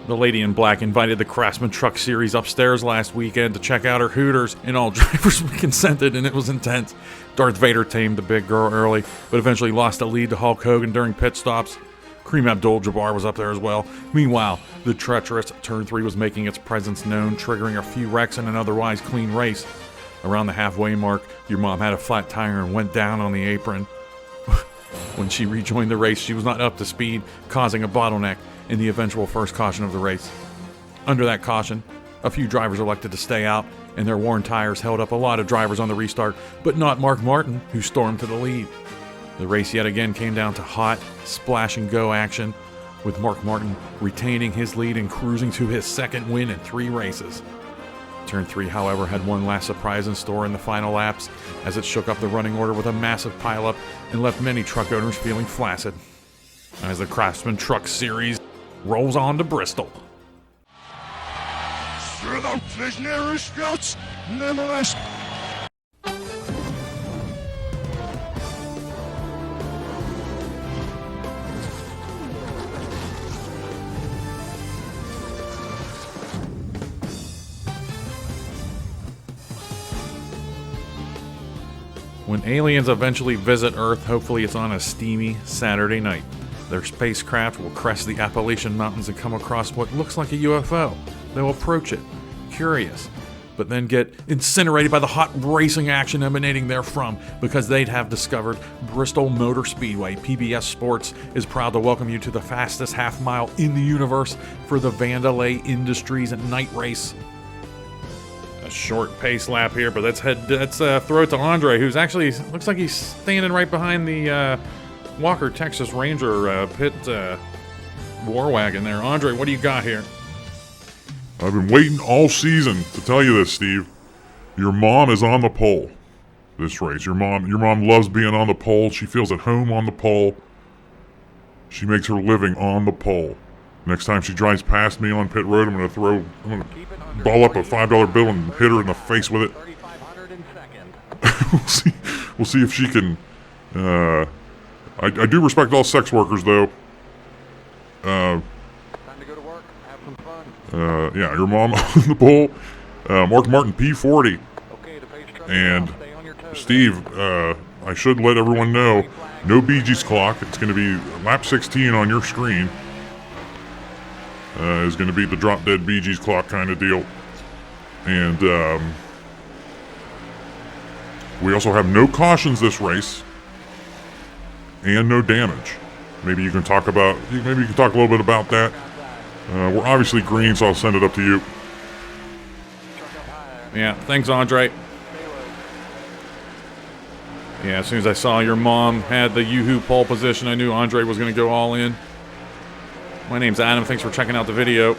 The lady in black invited the Craftsman Truck Series upstairs last weekend to check out her Hooters, and all drivers consented, and it was intense. Darth Vader tamed the big girl early, but eventually lost the lead to Hulk Hogan during pit stops. Kareem Abdul-Jabbar was up there as well. Meanwhile, the treacherous Turn 3 was making its presence known, triggering a few wrecks in an otherwise clean race. Around the halfway mark, your mom had a flat tire and went down on the apron. When she rejoined the race, she was not up to speed, causing a bottleneck in the eventual first caution of the race. Under that caution, a few drivers elected to stay out, and their worn tires held up a lot of drivers on the restart, but not Mark Martin, who stormed to the lead. The race yet again came down to hot, splash-and-go action, with Mark Martin retaining his lead and cruising to his second win in 3 races. Turn 3, however, had one last surprise in store in the final laps, as it shook up the running order with a massive pileup and left many truck owners feeling flaccid. As the Craftsman Truck Series rolls on to Bristol. Through visionary scouts, nonetheless. When aliens eventually visit Earth, hopefully it's on a steamy Saturday night. Their spacecraft will crest the Appalachian Mountains and come across what looks like a UFO. They'll approach it, curious, but then get incinerated by the hot racing action emanating therefrom because they'd have discovered Bristol Motor Speedway. PBS Sports is proud to welcome you to the fastest half mile in the universe for the Vandelay Industries night race. A short pace lap here, but let's throw it to Andre, who's actually looks like he's standing right behind the Walker Texas Ranger pit war wagon there. Andre, what do you got here? I've been waiting all season to tell you this, Steve. Your mom is on the pole this race. Your mom loves being on the pole. She feels at home on the pole. She makes her living on the pole. Next time she drives past me on pit road, I'm gonna ball up a $5 bill and hit her in the face with it. We'll see if she can. I do respect all sex workers, though. Yeah, your mom on the pole. Mark Martin P40. And Steve, I should let everyone know, no Bee Gees clock. It's going to be lap 16 on your screen. Is going to be the drop dead Bee Gees clock kind of deal. And we also have no cautions this race and no damage. Maybe you can talk a little bit about that. We're obviously green, so I'll send it up to you. Yeah, thanks, Andre. Yeah, as soon as I saw your mom had the Yoo-hoo pole position, I knew Andre was going to go all in. My name's Adam. Thanks for checking out the video.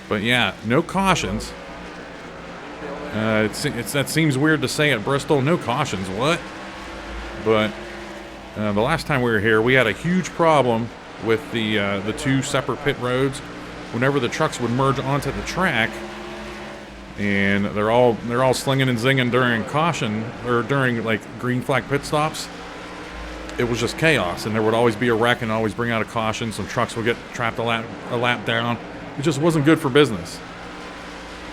But yeah, no cautions. That seems weird to say at Bristol. No cautions, what? But the last time we were here, we had a huge problem with the 2 separate pit roads. Whenever the trucks would merge onto the track, and they're all slinging and zinging during caution or during like green flag pit stops. It was just chaos, and there would always be a wreck and always bring out a caution. Some trucks would get trapped a lap down. It just wasn't good for business.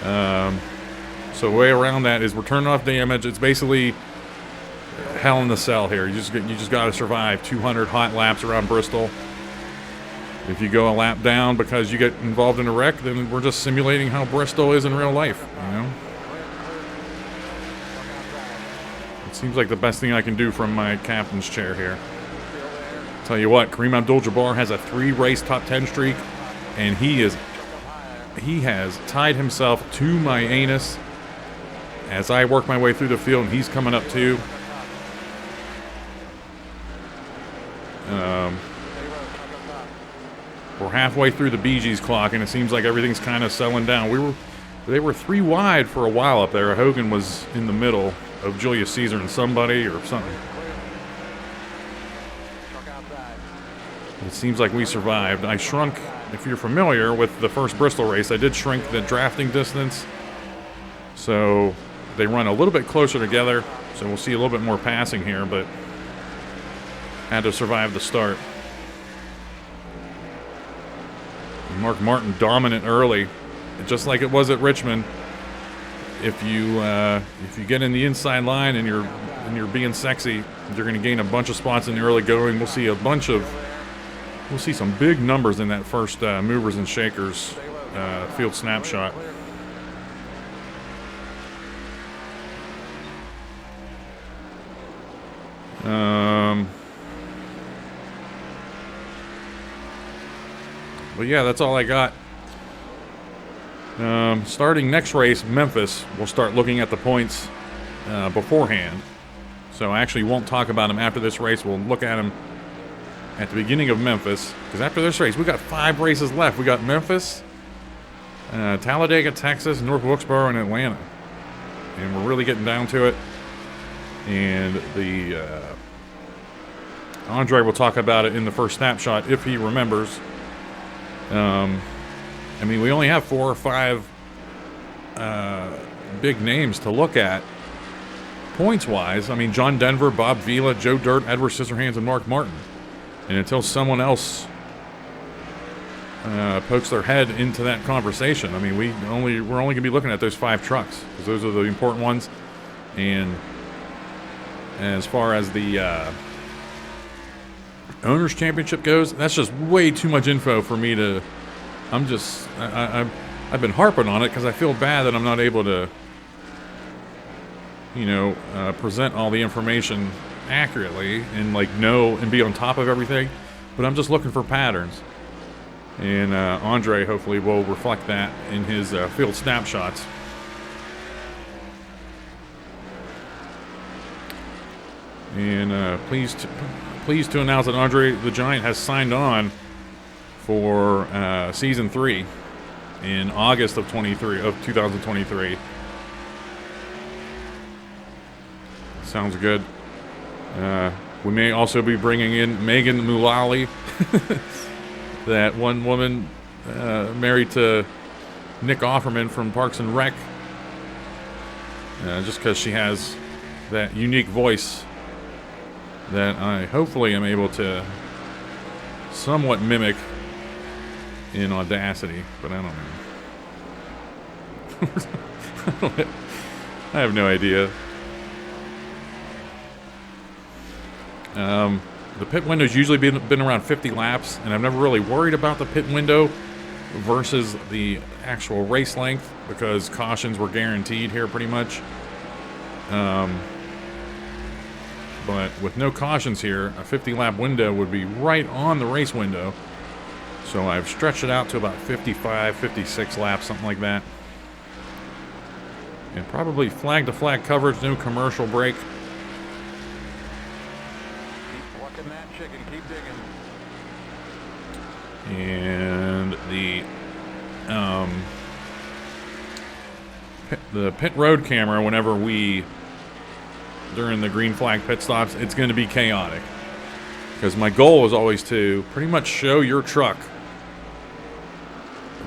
So the way around that is we're turning off damage. It's basically hell in the cell here. You just got to survive 200 hot laps around Bristol. If you go a lap down because you get involved in a wreck, then we're just simulating how Bristol is in real life, you know? It seems like the best thing I can do from my captain's chair here. Tell you what, Kareem Abdul-Jabbar has a 3-race top 10 streak, and he has tied himself to my anus as I work my way through the field, and he's coming up too. We're halfway through the Bee Gees clock, and it seems like everything's kind of settling down. They were 3 wide for a while up there. Hogan was in the middle of Julius Caesar and somebody or something. It seems like we survived. I shrunk, if you're familiar with the first Bristol race, I did shrink the drafting distance. So they run a little bit closer together, so we'll see a little bit more passing here, but had to survive the start. Mark Martin dominant early, just like it was at Richmond. If you get in the inside line and you're being sexy, you're going to gain a bunch of spots in the early going. We'll see some big numbers in that first movers and shakers field snapshot. But yeah, that's all I got. Starting next race, Memphis, we'll start looking at the points beforehand. So I actually won't talk about them after this race. We'll look at them at the beginning of Memphis. Because after this race, we got 5 races left. We got Memphis, Talladega, Texas, North Wilkesboro, and Atlanta. And we're really getting down to it. And Andre will talk about it in the first snapshot if he remembers. I mean, we only have 4 or 5 big names to look at points-wise. I mean, John Denver, Bob Vila, Joe Dirt, Edward Scissorhands, and Mark Martin. And until someone else pokes their head into that conversation, I mean, we're only going to be looking at those 5 trucks because those are the important ones. And as far as the Owners' Championship goes, that's just way too much info for me to. I've been harping on it because I feel bad that I'm not able to, present all the information accurately and know and be on top of everything. But I'm just looking for patterns, and Andre hopefully will reflect that in his field snapshots. And pleased to announce that Andre the Giant has signed on for season 3 in August of 2023. Sounds good. We may also be bringing in Megan Mullally, that one woman married to Nick Offerman from Parks and Rec, just because she has that unique voice that I hopefully am able to somewhat mimic in Audacity, but I don't know. I have no idea. The pit window's usually been around 50 laps, and I've never really worried about the pit window versus the actual race length because cautions were guaranteed here pretty much. But with no cautions here, a 50-lap window would be right on the race window. So I've stretched it out to about 55, 56 laps, something like that. And probably flag-to-flag coverage, no commercial break. Keep plucking that chicken, keep digging. And the pit road camera, whenever during the green flag pit stops, it's going to be chaotic. Because my goal is always to pretty much show your truck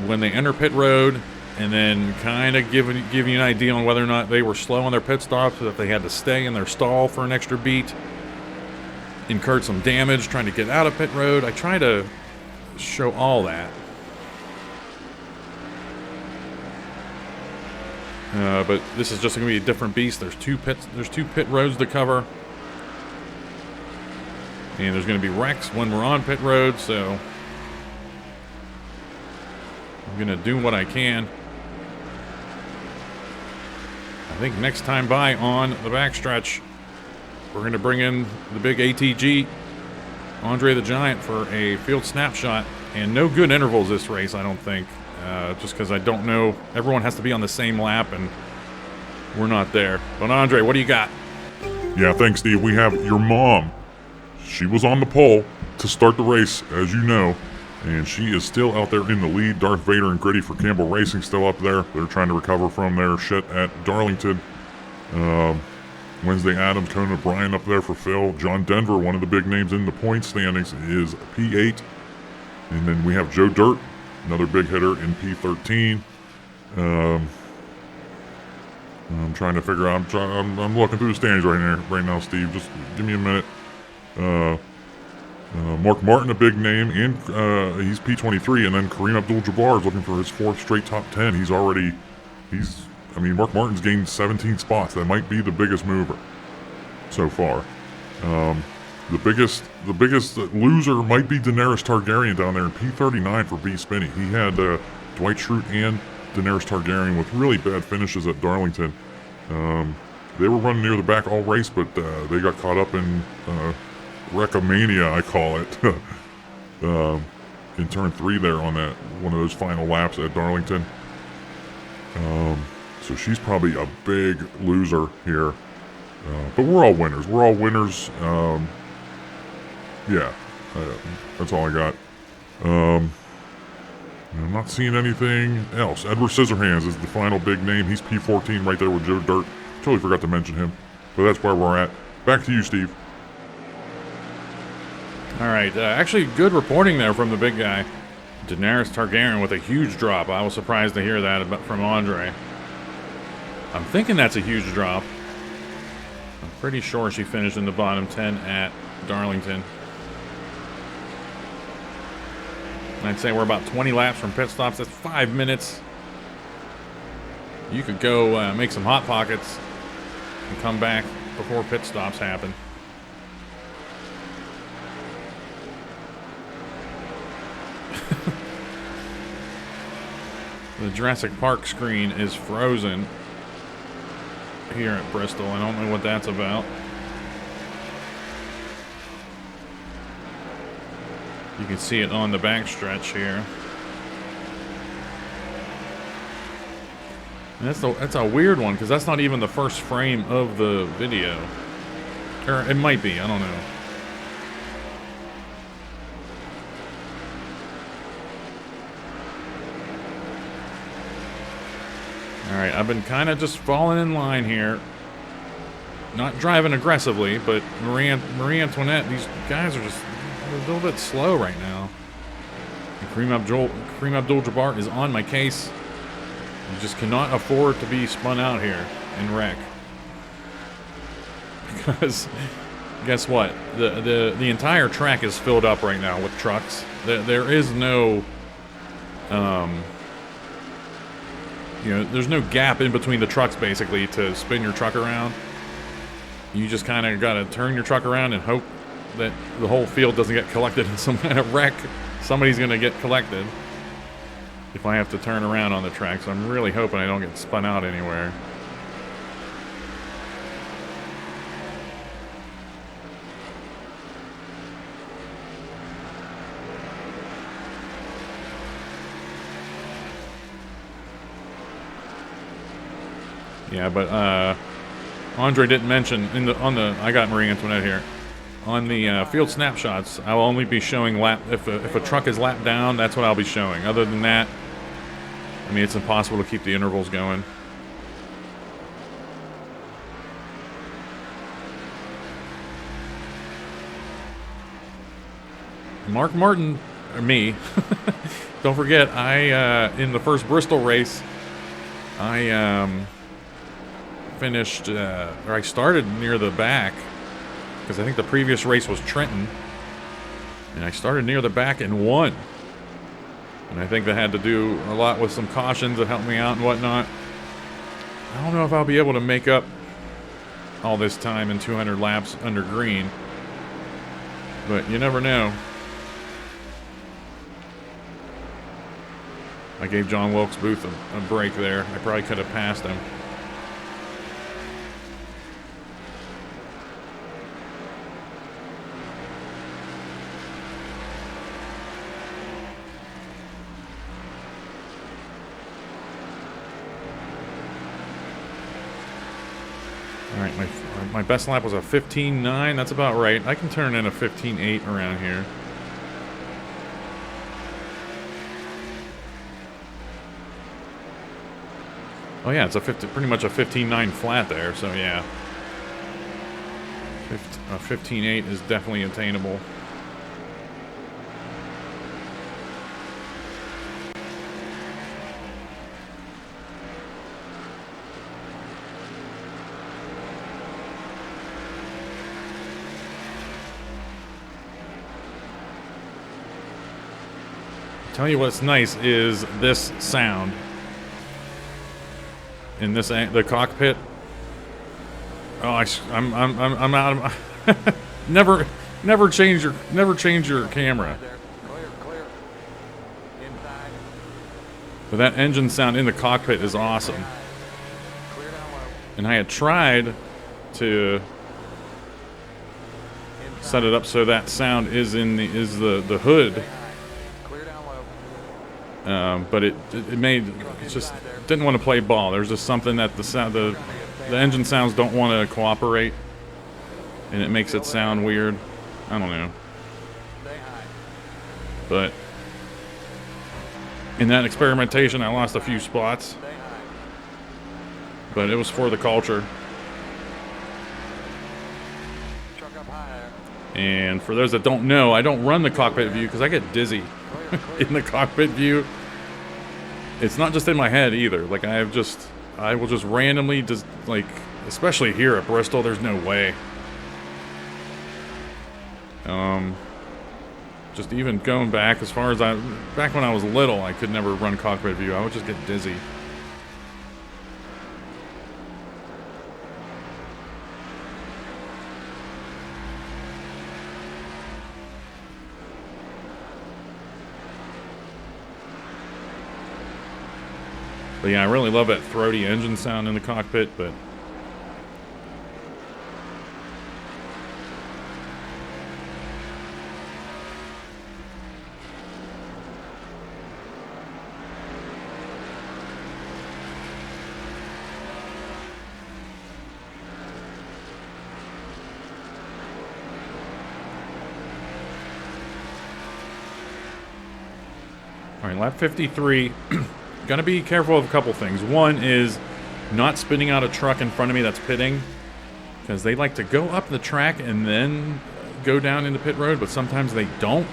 when they enter pit road, and then kind of give you an idea on whether or not they were slow on their pit stops, or if they had to stay in their stall for an extra beat, incurred some damage trying to get out of pit road. I try to show all that. But this is just going to be a different beast. There's two pit roads to cover. And there's going to be wrecks when we're on pit road, so I'm going to do what I can. I think next time by on the backstretch, we're going to bring in the big ATG, Andre the Giant, for a field snapshot. And no good intervals this race, I don't think. Just because I don't know. Everyone has to be on the same lap, and we're not there. But Andre, what do you got? Yeah, thanks, Steve. We have your mom. She was on the pole to start the race, as you know, and she is still out there in the lead. Darth Vader and Gritty for Campbell Racing still up there. They're trying to recover from their shit at Darlington. Wednesday Adams, Conan O'Brien up there for Phil. John Denver, one of the big names in the point standings, is P8. And then we have Joe Dirt, another big hitter, in P13. I'm trying to figure out. I'm looking through the standings right now, Steve. Just give me a minute. Mark Martin, a big name, and he's P23, and then Kareem Abdul-Jabbar is looking for his 4th straight top 10. Mark Martin's gained 17 spots. That might be the biggest mover so far. The biggest loser might be Daenerys Targaryen down there in P39 for B Spinney. He had Dwight Schrute and Daenerys Targaryen with really bad finishes at Darlington. They were running near the back all race, but they got caught up in Wreckamania, I call it, in turn 3 there on that one of those final laps at Darlington. So she's probably a big loser here. But we're all winners. That's all I got. I'm not seeing anything else. Edward Scissorhands is the final big name. He's P14 right there with Joe Dirt. Totally forgot to mention him. But that's where we're at. Back to you, Steve. All right, actually good reporting there from the big guy. Daenerys Targaryen with a huge drop. I was surprised to hear that from Andre. I'm thinking that's a huge drop. I'm pretty sure she finished in the bottom 10 at Darlington. I'd say we're about 20 laps from pit stops. That's 5 minutes. You could go make some hot pockets and come back before pit stops happen. The Jurassic Park screen is frozen here at Bristol. I don't know what that's about. You can see it on the backstretch here. And that's a weird one, because that's not even the first frame of the video. Or it might be, I don't know. Alright, I've been kind of just falling in line here. Not driving aggressively, but Marie Antoinette, these guys are just a little bit slow right now. And Kareem Abdul-Jabbar is on my case. You just cannot afford to be spun out here and wreck. Because, guess what? The entire track is filled up right now with trucks. There is no... there's no gap in between the trucks, basically, to spin your truck around. You just kind of got to turn your truck around and hope that the whole field doesn't get collected in some kind of wreck. Somebody's going to get collected if I have to turn around on the track, so I'm really hoping I don't get spun out anywhere. Yeah, but Andre didn't mention I got Marie Antoinette here. On the field snapshots, I will only be showing lap. If a truck is lap down, that's what I'll be showing. Other than that, I mean, it's impossible to keep the intervals going. Mark Martin, or me. Don't forget, in the first Bristol race, I finished, or I started near the back, because I think the previous race was Trenton, and I started near the back and won. And I think that had to do a lot with some cautions that helped me out and whatnot. I don't know if I'll be able to make up all this time in 200 laps under green, but you never know. I gave John Wilkes Booth a break there. I probably could have passed him. Alright, my best lap was a 15.9. That's about right. I can turn in a 15.8 around here. Oh yeah, it's pretty much a 15.9 flat there, so yeah. A 15.8 is definitely attainable. Tell you what's nice is this sound in this the cockpit. Oh, I'm out of never change your camera. There. Clear, clear. Inside. But that engine sound in the cockpit is awesome. Clear down low. And I had tried to set it up so that sound is in the hood, Clear down low. but it just didn't want to play ball. There's just something that the engine sounds don't want to cooperate, and it makes it sound weird. I don't know, Stay high. but in that experimentation, I lost a few spots, Stay high. but it was for the culture. Truck up higher. And for those that don't know, I don't run the cockpit view because I get dizzy in the cockpit view. It's not just in my head either. Like I will just randomly just like, especially here at Bristol, there's no way. Just even going back as far as back when I was little, I could never run cockpit view. I would just get dizzy. But yeah, I really love that throaty engine sound in the cockpit, but all right, lap 53. Gotta be careful of a couple things. One is not spinning out a truck in front of me that's pitting, because they like to go up the track and then go down into pit road, but sometimes they don't.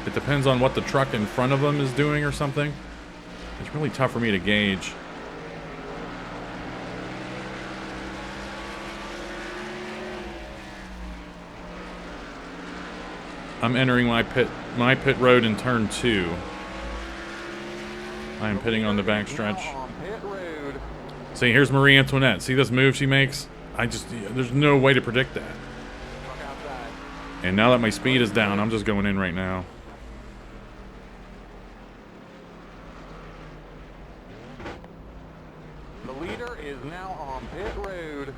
It depends on what the truck in front of them is doing or something. It's really tough for me to gauge. I'm entering my pit road in turn 2. I am pitting on the backstretch. Now on pit road. See, here's Marie Antoinette. See this move she makes? There's no way to predict that. Truck outside. And now that my speed is down, I'm just going in right now. The leader is now on pit road.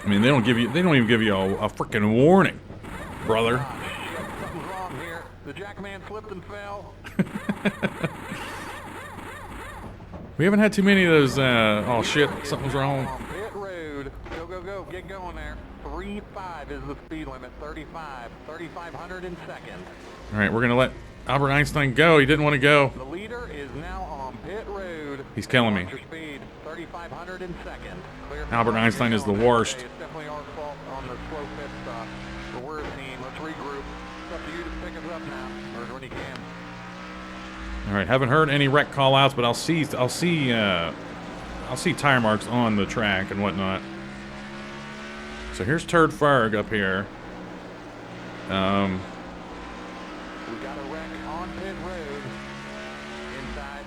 I mean, they don't even give you a freaking warning, brother. Something's wrong here. The jackman slipped and fell. We haven't had too many of those, oh shit, something's wrong. On pit road. Go, go, go. Get going there. 35 is the speed limit. 35. 3,500 in second. All right, we're going to let Albert Einstein go. He didn't want to go. The leader is now on pit road. He's killing me. Watch your speed. 3,500 in second. Clear. Albert Einstein is the worst. It's definitely our fault on the slow pit stop. But we're a team. Let's regroup. It's up to you to pick us up now, or when you can. All right, haven't heard any wreck call-outs, but I'll see tire marks on the track and whatnot. So here's Turd Ferg up here. We got a wreck on pit road. Inside.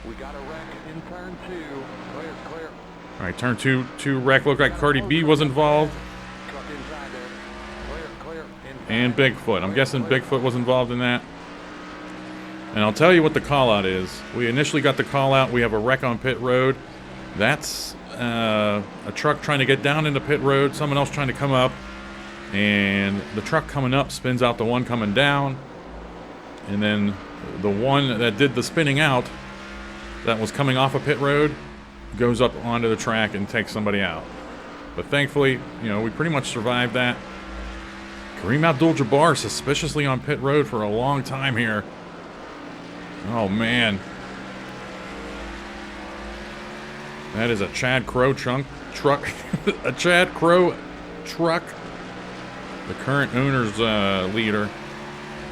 We got a wreck in turn 2. Clear, clear. All right, turn two wreck. Looked like Cardi B was involved, Truck inside there. Clear, clear. Inside. and Bigfoot. I'm guessing Bigfoot was involved in that. And I'll tell you what the call-out is. We initially got the call-out. We have a wreck on pit road. That's a truck trying to get down into pit road. Someone else trying to come up. And the truck coming up spins out the one coming down. And then the one that did the spinning out, that was coming off a pit road, goes up onto the track and takes somebody out. But thankfully, we pretty much survived that. Kareem Abdul-Jabbar suspiciously on pit road for a long time here. Oh, man. That is a Chad Crow truck. A Chad Crow truck. The current owner's leader.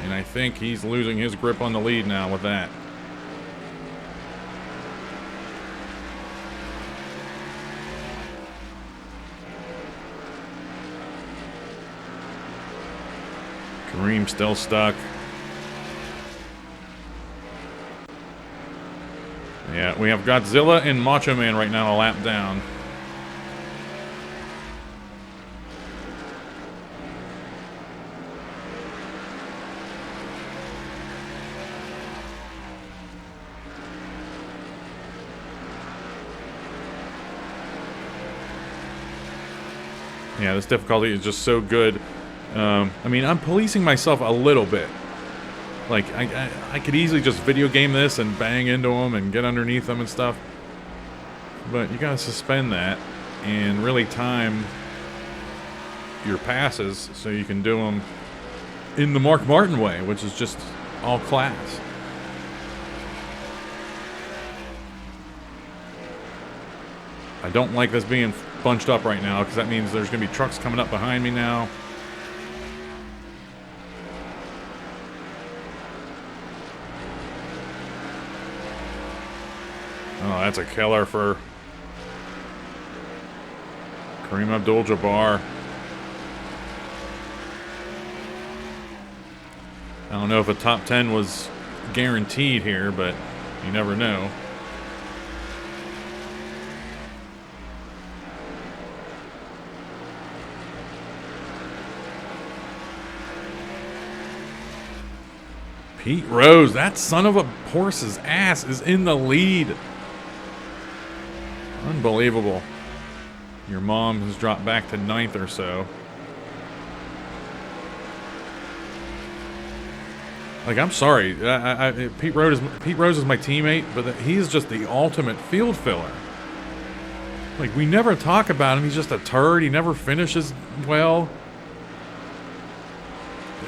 And I think he's losing his grip on the lead now with that. Kareem still stuck. Yeah, we have Godzilla and Macho Man right now a lap down. Yeah, this difficulty is just so good. I mean, I'm policing myself a little bit. Like, I could easily just video game this and bang into them and get underneath them and stuff. But you gotta suspend that and really time your passes so you can do them in the Mark Martin way, which is just all class. I don't like this being bunched up right now because that means there's going to be trucks coming up behind me now. Oh, that's a killer for Kareem Abdul-Jabbar. I don't know if a top 10 was guaranteed here, but you never know. Pete Rose, that son of a horse's ass, is in the lead. Unbelievable. Your mom has dropped back to 9th or so. Like, I'm sorry. Pete Rose is my teammate, but he's just the ultimate field filler. Like, we never talk about him. He's just a turd. He never finishes well.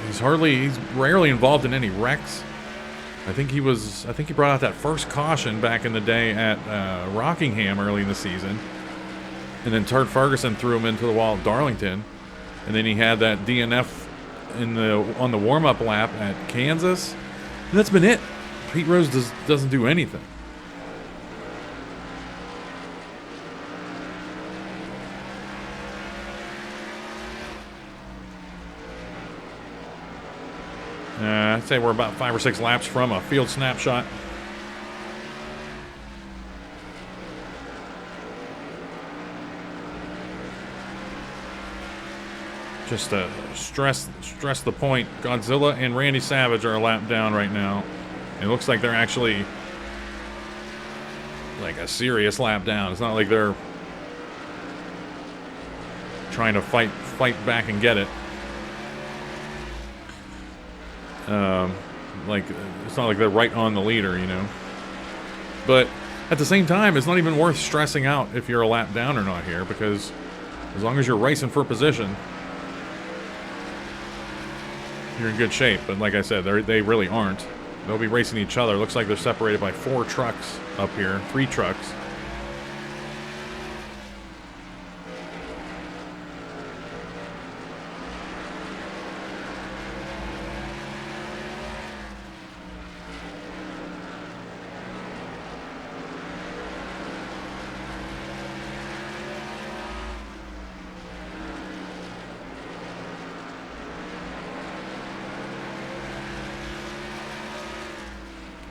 He's rarely involved in any wrecks. I think he brought out that first caution back in the day at Rockingham early in the season. And then Turd Ferguson threw him into the wall at Darlington. And then he had that DNF on the warm-up lap at Kansas. And that's been it. Pete Rose doesn't do anything. I'd say we're about 5 or 6 laps from a field snapshot. Just to stress the point, Godzilla and Randy Savage are a lap down right now. It looks like they're actually like a serious lap down. It's not like they're trying to fight back and get it. Like, it's not like they're right on the leader, you know. But at the same time, it's not even worth stressing out if you're a lap down or not here, because as long as you're racing for position, you're in good shape. But like I said, they really aren't. They'll be racing each other. Looks like they're separated by 4 trucks up here, 3 trucks.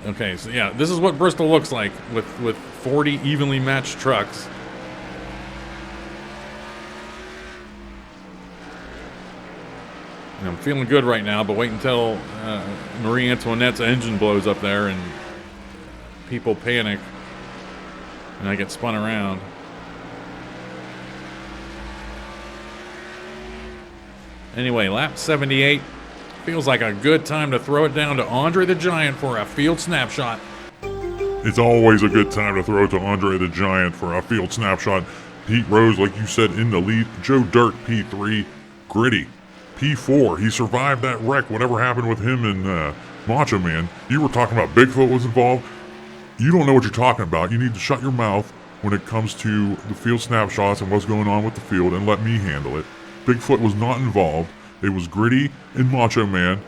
Okay, so yeah, this is what Bristol looks like with 40 evenly matched trucks. And I'm feeling good right now, but wait until Marie Antoinette's engine blows up there and people panic and I get spun around. Anyway, lap 78. Feels like a good time to throw it down to Andre the Giant for a field snapshot. It's always a good time to throw it to Andre the Giant for a field snapshot. Pete Rose, like you said, in the lead. Joe Dirt, P3. Gritty, P4. He survived that wreck, whatever happened with him and Macho Man. You were talking about Bigfoot was involved. You don't know what you're talking about. You need to shut your mouth when it comes to the field snapshots and what's going on with the field and let me handle it. Bigfoot was not involved. It was Gritty and Macho Man,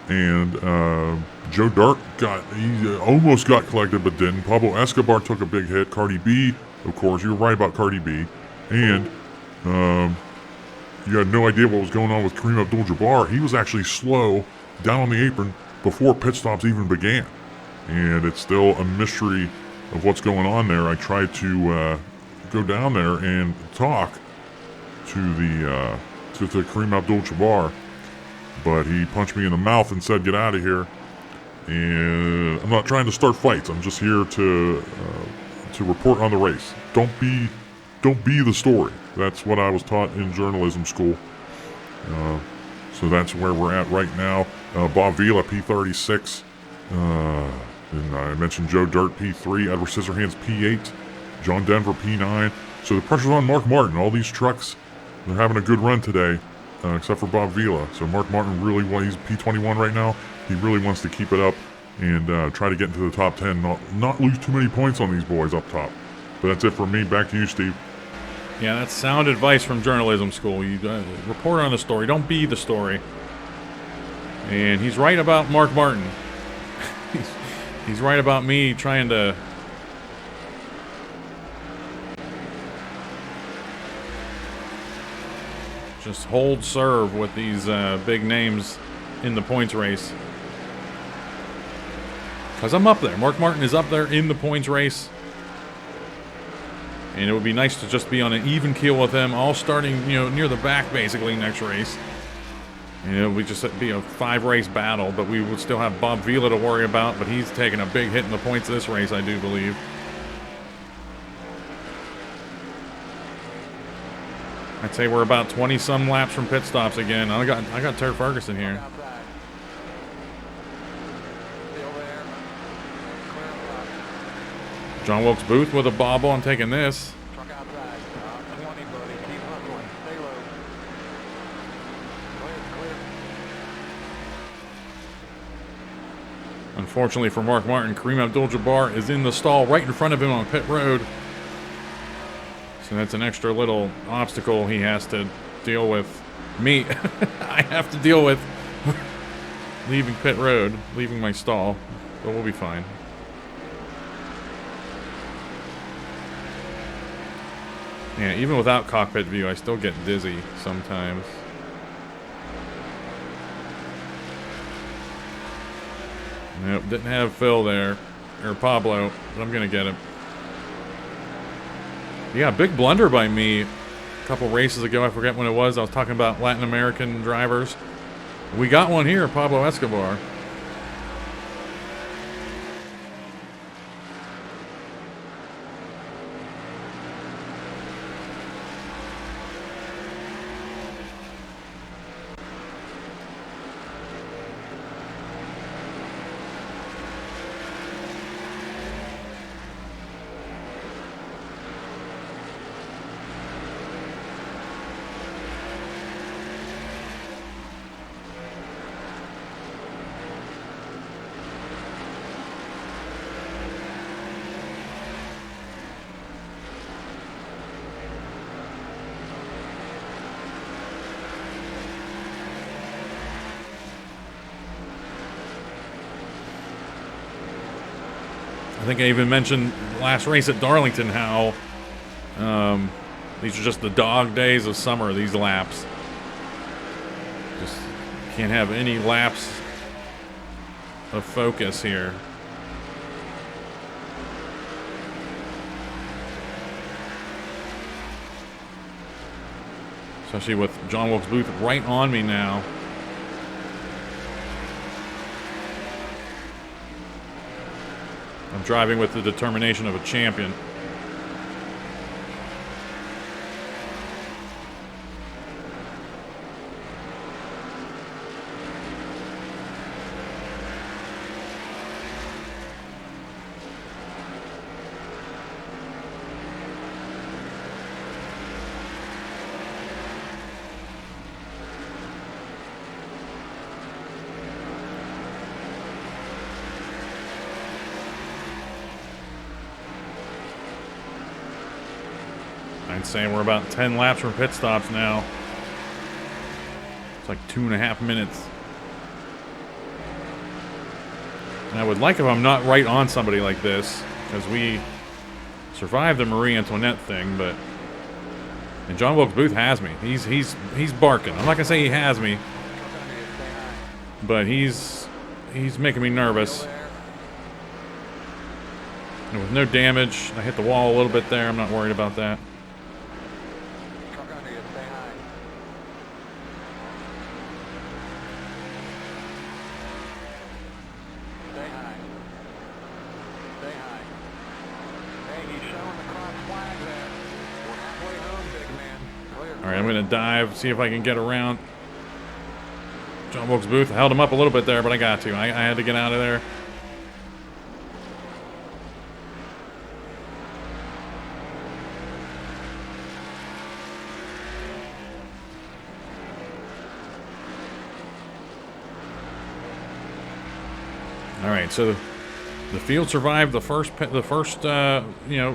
and Joe Dirt he almost got collected but didn't. Pablo Escobar took a big hit. Cardi B, of course, you were right about Cardi B, and you had no idea what was going on with Kareem Abdul-Jabbar. He was actually slow down on the apron before pit stops even began. And it's still a mystery of what's going on there. I tried to go down there and talk to the to Kareem Abdul-Jabbar, but he punched me in the mouth and said, "Get out of here." And I'm not trying to start fights. I'm just here to report on the race. Don't be the story. That's what I was taught in journalism school. So that's where we're at right now. Bob Vila, P36. And I mentioned Joe Dirt, P3. Edward Scissorhands, P8. John Denver, P9. So the pressure's on Mark Martin. All these trucks, they're having a good run today, except for Bob Vila. So Mark Martin really he's P21 right now. He really wants to keep it up and try to get into the top 10. Not lose too many points on these boys up top. But that's it for me. Back to you, Steve. Yeah, that's sound advice from journalism school. You report on the story. Don't be the story. And he's right about Mark Martin. He's right about me trying to just hold serve with these big names in the points race. Because I'm up there. Mark Martin is up there in the points race. And it would be nice to just be on an even keel with him, all starting, near the back basically next race. And it would just be a 5-race battle, but we would still have Bob Vila to worry about, but he's taking a big hit in the points this race, I do believe. I'd say we're about 20-some laps from pit stops again. I got Terry Ferguson here. John Wilkes Booth with a bobble. I'm taking this. Truck outside. 20, buddy. Keep hustling. Stay low. Clear. Unfortunately for Mark Martin, Kareem Abdul-Jabbar is in the stall right in front of him on pit road. So that's an extra little obstacle he has to deal with. Me, I have to deal with leaving pit road, leaving my stall, but we'll be fine. Yeah, even without cockpit view, I still get dizzy sometimes. Nope, didn't have Phil there, or Pablo, but I'm gonna get him. Yeah, big blunder by me a couple races ago. I forget when it was. I was talking about Latin American drivers. We got one here, Pablo Escobar. I think I even mentioned last race at Darlington how these are just the dog days of summer, these laps. Just can't have any laps of focus here. Especially with John Wilkes Booth right on me now. I'm driving with the determination of a champion. I'd say we're about 10 laps from pit stops now. It's like 2.5 minutes. And I would like if I'm not right on somebody like this, because we survived the Marie Antoinette thing, but And John Wilkes Booth has me. He's barking. I'm not gonna say he has me, but he's making me nervous. And with no damage, I hit the wall a little bit there. I'm not worried about that. Alright, I'm going to dive, see if I can get around. John Wilkes Booth, I held him up a little bit there, but I got to. I had to get out of there. Alright, so the field survived the first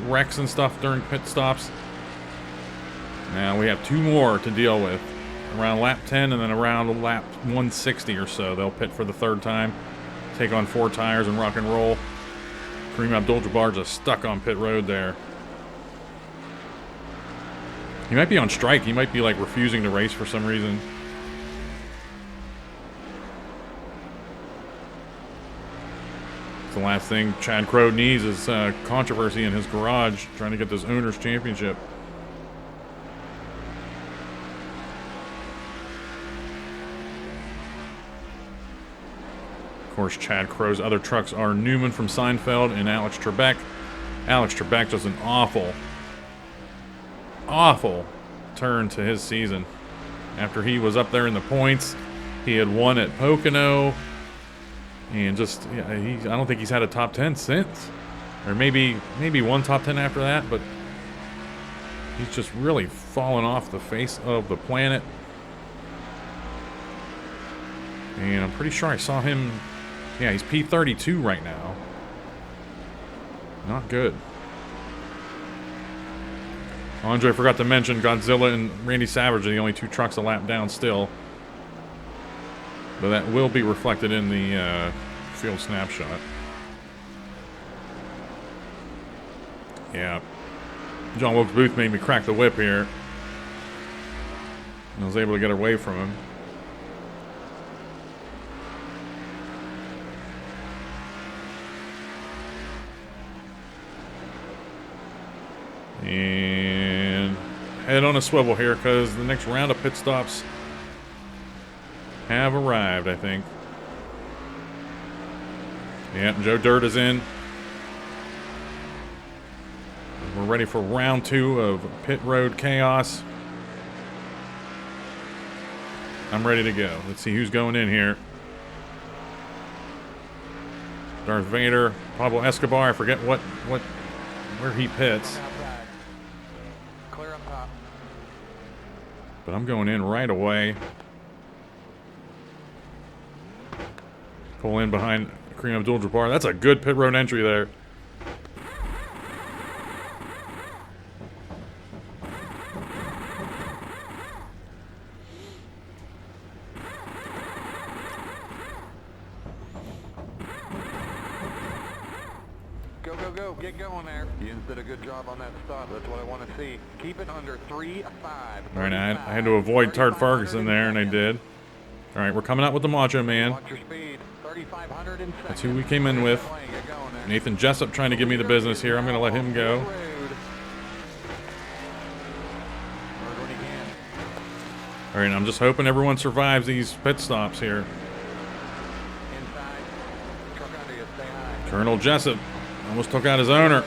wrecks and stuff during pit stops. Now we have 2 more to deal with. Around lap 10 and then around lap 160 or so. They'll pit for the 3rd time. Take on 4 tires and rock and roll. Kareem Abdul-Jabbar just stuck on pit road there. He might be on strike. He might be like refusing to race for some reason. The last thing Chad Crow needs is controversy in his garage trying to get this owner's championship. Of course, Chad Crow's other trucks are Newman from Seinfeld and Alex Trebek. Alex Trebek does an awful turn to his season. After he was up there in the points, he had won at Pocono. And just, yeah, I don't think he's had a top 10 since. Or maybe one top 10 after that, but he's just really fallen off the face of the planet. And I'm pretty sure I saw him, yeah, he's P32 right now. Not good. Andre forgot to mention Godzilla and Randy Savage are the only 2 trucks a lap down still. But that will be reflected in the field snapshot. Yeah. John Wilkes Booth made me crack the whip here. I was able to get away from him. And head on a swivel here because the next round of pit stops have arrived, I think. Yeah, Joe Dirt is in. We're ready for round 2 of pit road chaos. I'm ready to go. Let's see who's going in here. Darth Vader, Pablo Escobar, I forget where he pits. But I'm going in right away. Pull in behind Kareem Abdul-Jabbar. That's a good pit road entry there. Go. Get going there. Yinz did a good job on that stop. That's what I want to see. Keep it under 3-5. All right, I had to avoid Tart Ferguson there, and I did. All right, we're coming out with the Macho Man. Watch your speed. 3,500 in That's who we came in with. Nathan Jessup trying to give me the business here. I'm going to let him go. All right, I'm just hoping everyone survives these pit stops here. Colonel Jessup almost took out his owner.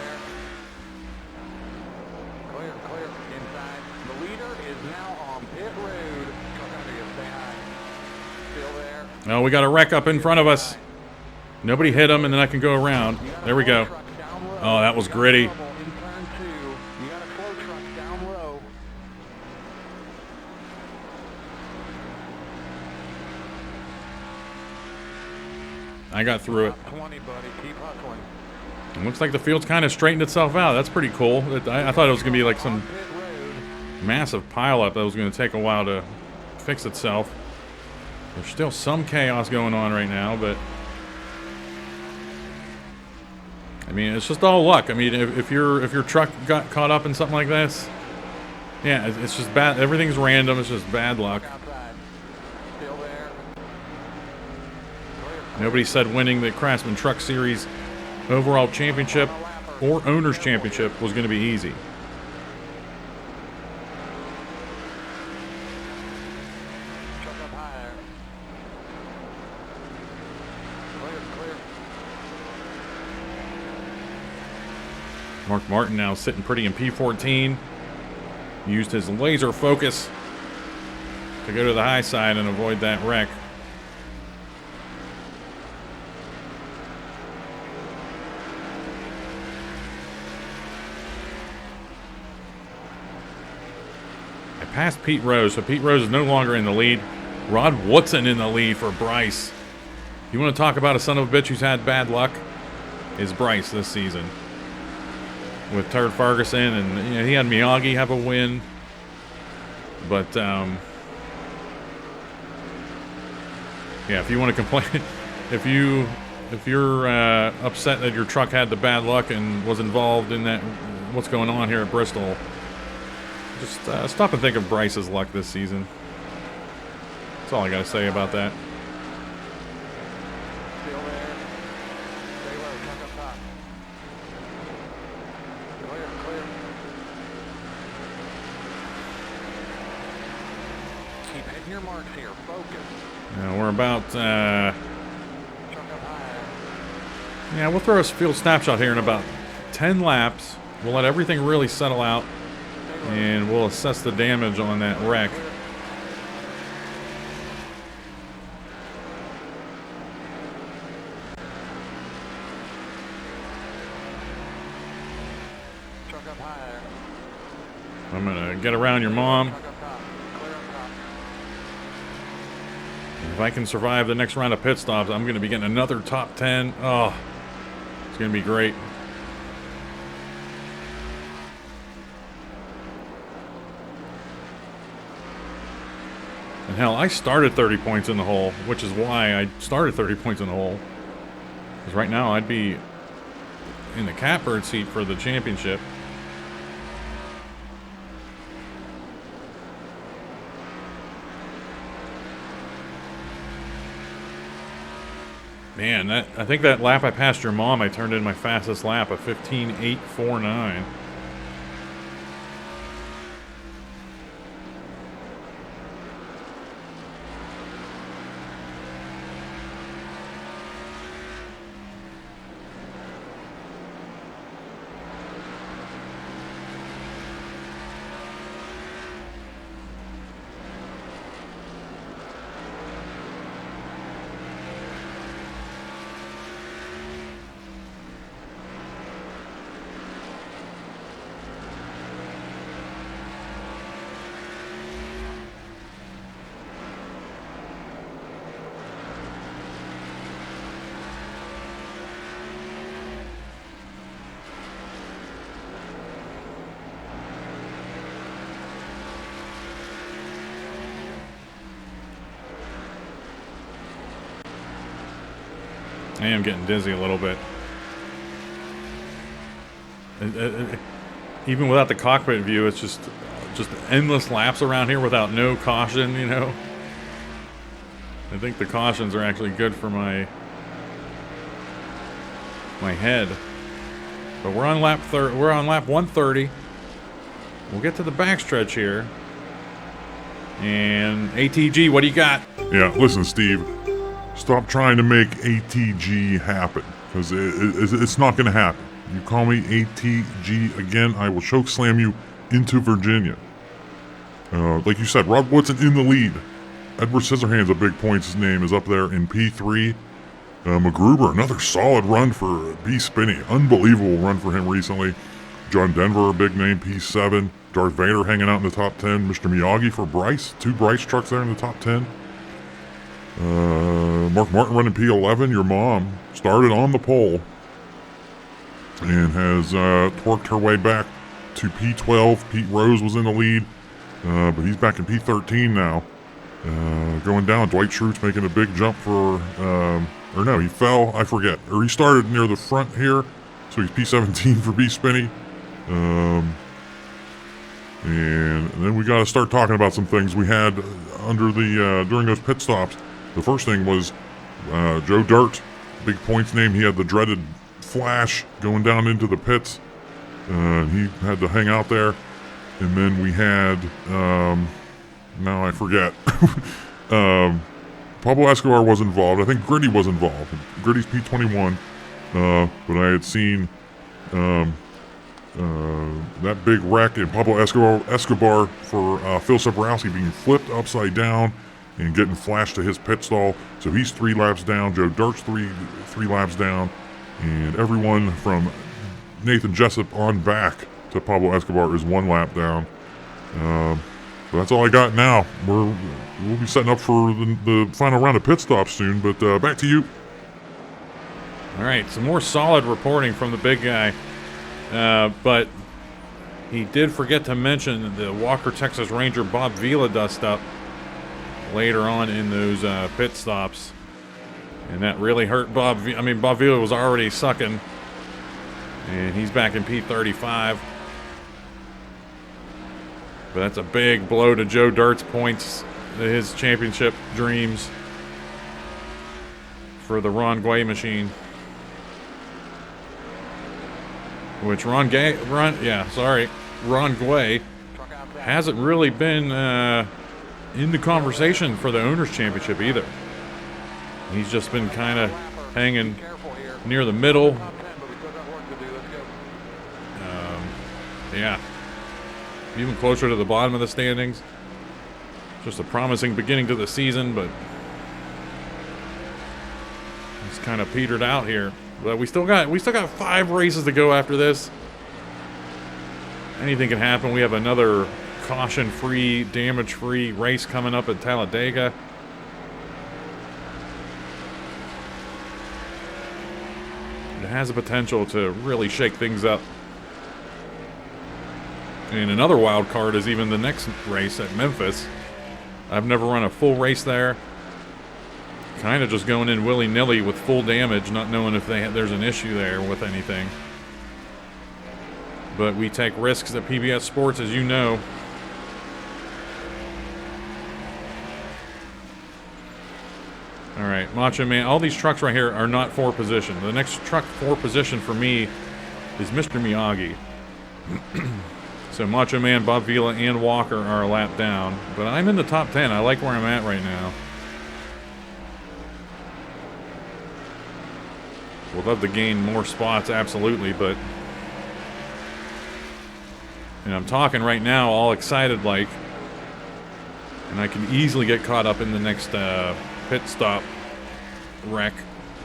Clear. Inside. The leader is now on pit road. Still there. Oh, we got a wreck up in front of us. Nobody hit him, and then I can go around. There we go. Oh, that was gritty. I got through it. 20, buddy. Keep hustling. It looks like the field's kind of straightened itself out. That's pretty cool. I thought it was going to be like some massive pileup that was going to take a while to fix itself. There's still some chaos going on right now, but I mean, it's just all luck. I mean, if your truck got caught up in something like this, Yeah, it's just bad. Everything's random. It's just bad luck. Outside. Still there. Nobody said winning the Craftsman Truck Series overall championship or owner's championship was going to be easy. Truck up higher. Clear. Mark Martin now sitting pretty in P14. Used his laser focus to go to the high side and avoid that wreck. I passed Pete Rose, so Pete Rose is no longer in the lead. Rod Woodson in the lead for Bryce. You want to talk about a son of a bitch who's had bad luck? Is Bryce this season. With Turd Ferguson, and he had Miyagi have a win. But, yeah, if you want to complain, if you're upset that your truck had the bad luck and was involved in that, what's going on here at Bristol, just stop and think of Bryce's luck this season. That's all I got to say about that. Still there. Stay low. Truck up top. Clear. Keep hitting your marks here. Focus. We're about, Truck up higher. yeah, we'll throw a field snapshot here in about 10 laps. We'll let everything really settle out, and we'll assess the damage on that wreck. Truck up higher. I'm going to get around your mom. Truck up top. Clear up top. If I can survive the next round of pit stops, I'm going to be getting another top 10. Oh, it's going to be great. And hell, I started 30 points in the hole, which is why I started 30 points in the hole. Because right now I'd be in the catbird seat for the championship. Man, I think that lap I passed your mom, I turned in my fastest lap of 15.849. I am getting dizzy a little bit. Even without the cockpit view, it's just endless laps around here without no caution, you know. I think the cautions are actually good for my head. But we're on lap 130. We'll get to the backstretch here. And ATG, what do you got? Yeah, listen, Steve. Stop trying to make ATG happen, because it's not going to happen. You call me ATG again, I will choke slam you into Virginia. Like you said, Rod Woodson in the lead. Edward Scissorhands, a big points name, is up there in P3. MacGruber, another solid run for B. Spinney. Unbelievable run for him recently. John Denver, a big name, P7. Darth Vader hanging out in the top 10. Mr. Miyagi for Bryce. 2 Bryce trucks there in the top 10. Mark Martin running P11. Your mom started on the pole and has twerked her way back to P12. Pete Rose was in the lead, but he's back in P13 now. Going down, Dwight Schrute's making a big jump for, or no, he fell, I forget. Or he started near the front here, so he's P17 for B. Spinney. And then we got to start talking about some things we had under the during those pit stops. The first thing was Joe Dirt, big points name. He had the dreaded flash going down into the pits. He had to hang out there. And then we had, now I forget. Pablo Escobar was involved. I think Gritty was involved. Gritty's P21. But I had seen that big wreck in Pablo Escobar for Phil Soborowski being flipped upside down and getting flashed to his pit stall. So he's 3 laps down. Joe Dirt's three laps down. And everyone from Nathan Jessup on back to Pablo Escobar is 1 lap down. But that's all I got now. We'll be setting up for the final round of pit stops soon. But back to you. All right, some more solid reporting from the big guy. But he did forget to mention the Walker Texas Ranger Bob Vila dust up later on in those pit stops. And that really hurt Bob. Bob Vila was already sucking. And he's back in P35. But that's a big blow to Joe Dirt's points, his championship dreams for the Ron Guay machine. Which Ron Guay hasn't really been in the conversation for the Owners' Championship either. He's just been kind of hanging near the middle. Yeah. Even closer to the bottom of the standings. Just a promising beginning to the season, but it's kind of petered out here. But we still got 5 races to go after this. Anything can happen. We have another caution-free, damage-free race coming up at Talladega. It has the potential to really shake things up. And another wild card is even the next race at Memphis. I've never run a full race there. Kind of just going in willy-nilly with full damage, not knowing if there's an issue there with anything. But we take risks at PBS Sports, as you know. All right, Macho Man. All these trucks right here are not 4 position. The next truck 4 position for me is Mr. Miyagi. So Macho Man, Bob Vila, and Walker are a lap down. But I'm in the top 10. I like where I'm at right now. Would love to gain more spots, absolutely, but... And I'm talking right now all excited like. And I can easily get caught up in the next pit stop wreck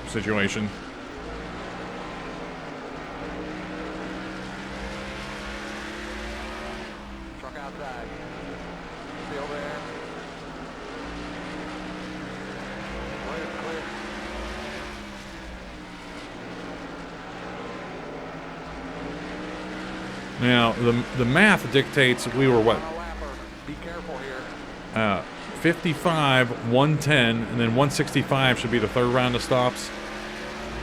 situation. Truck outside. Still there. Clear. Now, the math dictates we were what? Be careful here. 55, 110, and then 165 should be the 3rd round of stops.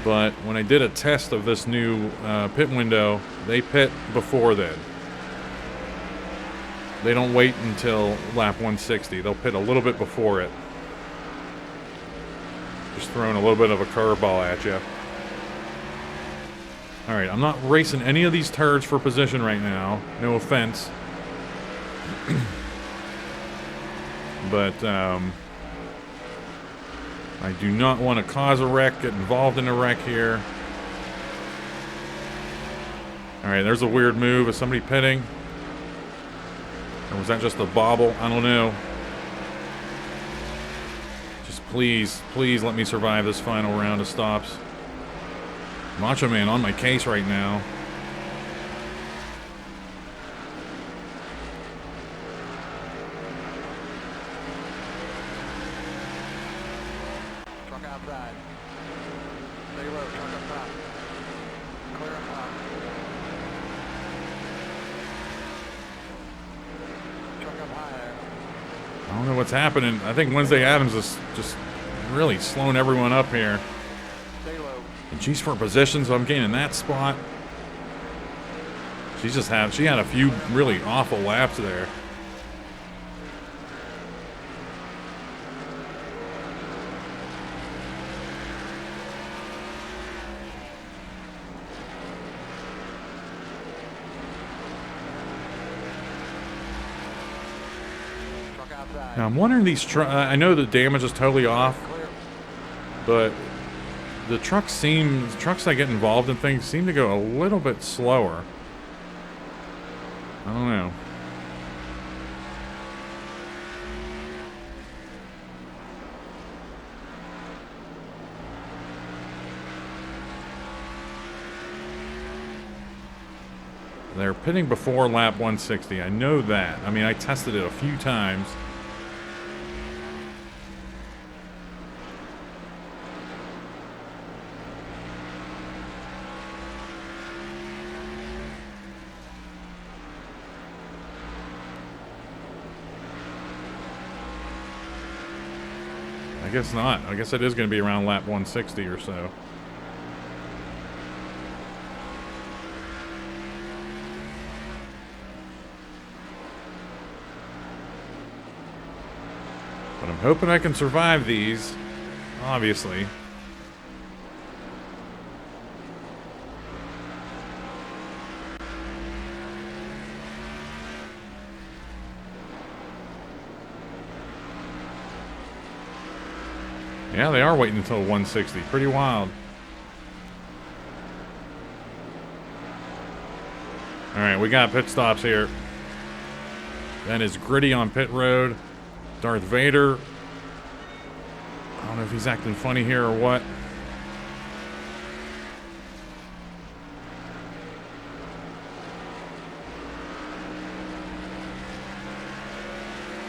But when I did a test of this new pit window, they pit before then. They don't wait until lap 160. They'll pit a little bit before it. Just throwing a little bit of a curveball at you. All right, I'm not racing any of these turds for position right now. No offense. But I do not want to cause a wreck, get involved in a wreck here. All right, there's a weird move. Is somebody pitting? Or was that just a bobble? I don't know. Just please let me survive this final round of stops. Macho Man on my case right now. Truck outside. Stay low. Truck up top. Clear up top. Truck up higher. I don't know what's happening. I think Wednesday Adams is just really slowing everyone up here. Stay low. And she's for position, so I'm gaining that spot. She had a few really awful laps there. Now I'm wondering I know the damage is totally off, but the trucks that get involved in things seem to go a little bit slower. I don't know. They're pitting before lap 160. I know that. I mean, I tested it a few times. I guess not. I guess it is going to be around lap 160 or so. But I'm hoping I can survive these, obviously. Yeah, they are waiting until 160. Pretty wild. Alright, we got pit stops here. That is Gritty on pit road. Darth Vader. I don't know if he's acting funny here or what.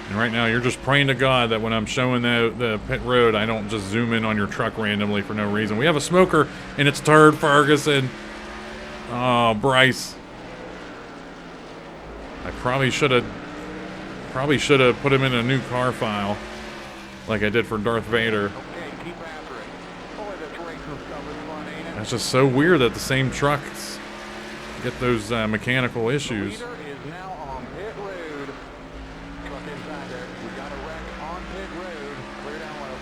And right now, you're just praying to God that when I'm showing the pit road, I don't just zoom in on your truck randomly for no reason. We have a smoker, and it's Turd Ferguson. Oh, Bryce. I probably should have put him in a new car file, like I did for Darth Vader. Okay, keep after it. Boy, this racing stuff is fun, ain't it? That's just so weird that the same trucks get those mechanical issues. The leader is now on pit road. Truck inside there. We got a wreck on pit road. Clear down low.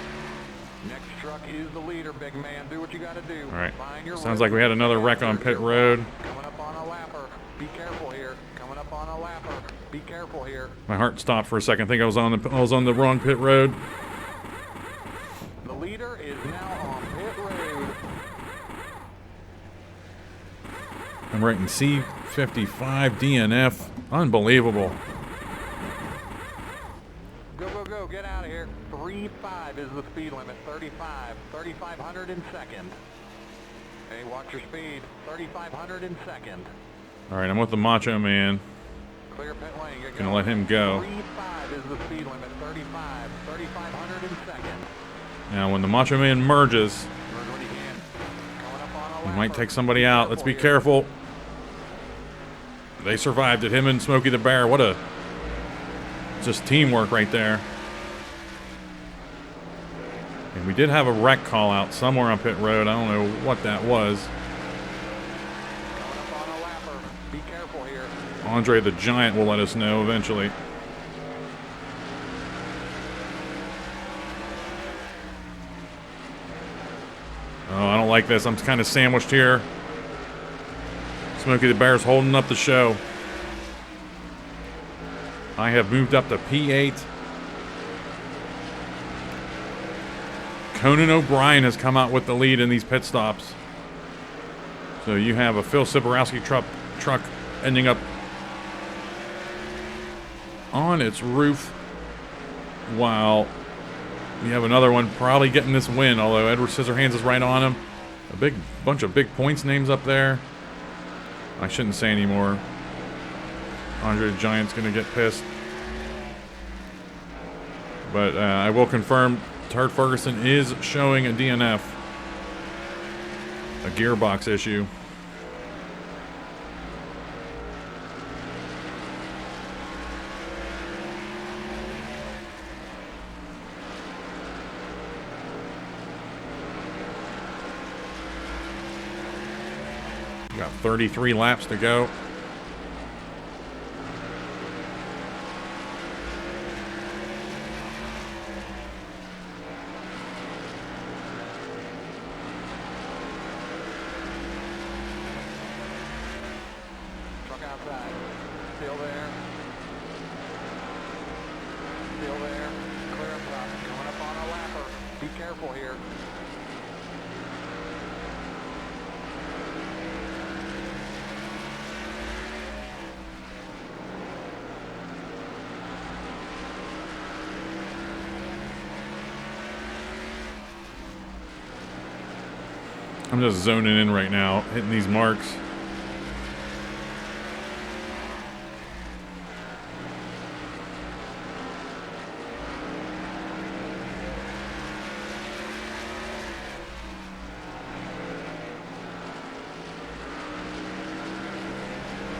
Next truck is the leader, big man. Do what you got to do. All right. Find your Sounds road. like we had another wreck on pit road. Coming up on a lapper. Be careful here. Coming up on a lapper. Be careful here. My heart stopped for a second. I think I was on the wrong pit road. The leader is now on pit road. I'm writing C55 DNF. Unbelievable. Go, go, go. Get out of here. 35 is the speed limit. 35. 3,500 in second. Hey, watch your speed. 3,500 in second. All right, I'm with the Macho Man. Clear pit lane. Get Gonna let him go. 35 is the speed limit. 35. 3,500 in second. Now, when the Macho Man merges, Merge when you can. Coming up on a he might lapper. take somebody out. Let's be careful. They survived it. Him and Smokey the Bear. What a just teamwork right there. And we did have a wreck call out somewhere on pit road. I don't know what that was. Coming up on a lapper. Be careful here. Andre the Giant will let us know eventually. Oh, I don't like this. I'm kind of sandwiched here. Smokey the Bear's holding up the show. I have moved up to P8. Conan O'Brien has come out with the lead in these pit stops. So you have a Phil Siborowski truck ending up on its roof, while we have another one probably getting this win, although Edward Scissorhands is right on him. A big bunch of big points names up there. I shouldn't say anymore. Andre the Giant's going to get pissed. But I will confirm Turd Ferguson is showing a DNF. A gearbox issue. Got 33 laps to go. outside. Still there. Still there. Clear up top. Coming up on a lapper. Be careful here. I'm just zoning in right now, hitting these marks.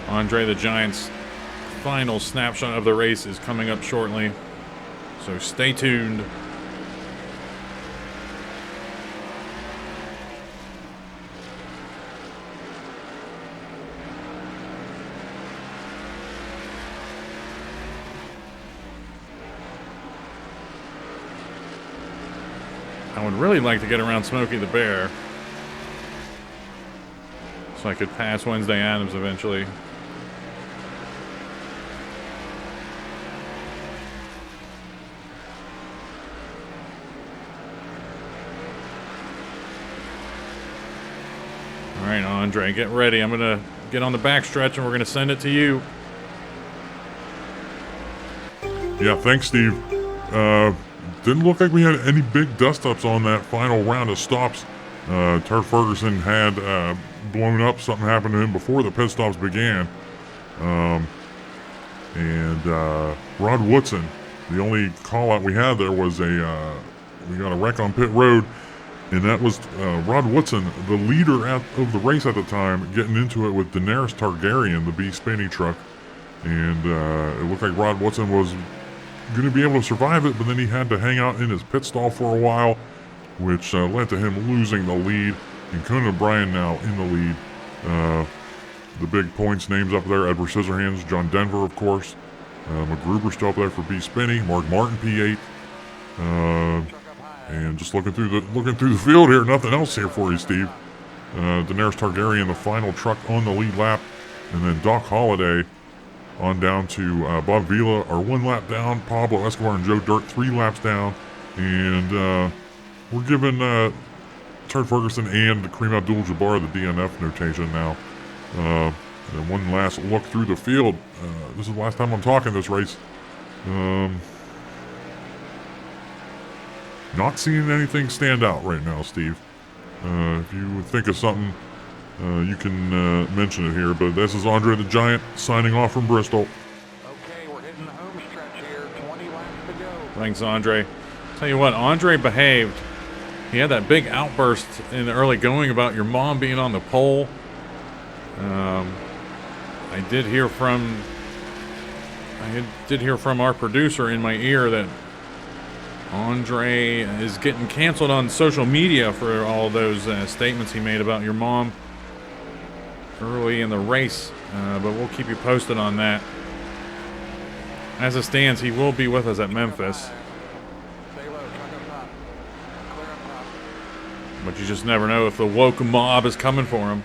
Andre the Giant's final snapshot of the race is coming up shortly, so stay tuned. I would really like to get around Smokey the Bear so I could pass Wednesday Addams eventually. All right, Andre, get ready. I'm going to get on the backstretch and we're going to send it to you. Yeah, thanks, Steve. Didn't look like we had any big dust-ups on that final round of stops. Turd Ferguson had blown up. Something happened to him before the pit stops began. And Rod Woodson, the only call-out we had there was we got a wreck on pit road. And that was Rod Woodson, the leader of the race at the time, getting into it with Daenerys Targaryen, the B spinny truck. And it looked like Rod Woodson was going to be able to survive it, but then he had to hang out in his pit stall for a while, which led to him losing the lead. And Conan O'Brien now in the lead. The big points names up there: Edward Scissorhands, John Denver, of course. MacGruber still up there for B Spinny. Mark Martin P8. And just looking through the field here, nothing else here for you, Steve. Daenerys Targaryen, the final truck on the lead lap, and then Doc Holliday on down to Bob Vila are 1 lap down. Pablo Escobar and Joe Dirt 3 laps down. And we're giving Turd Ferguson and Kareem Abdul-Jabbar the DNF notation now. And one last look through the field. This is the last time I'm talking this race. Not seeing anything stand out right now, Steve. If you think of something, you can mention it here, but this is Andre the Giant signing off from Bristol. Okay, we're hitting the home stretch here. 20 laps to go. Thanks, Andre. Tell you what, Andre behaved. He had that big outburst in the early going about your mom being on the pole. I did hear from our producer in my ear that Andre is getting canceled on social media for all those statements he made about your mom early in the race, but we'll keep you posted on that. As it stands, he will be with us at Memphis, Stay low, truck up top. Clear up top. but you just never know if the woke mob is coming for him.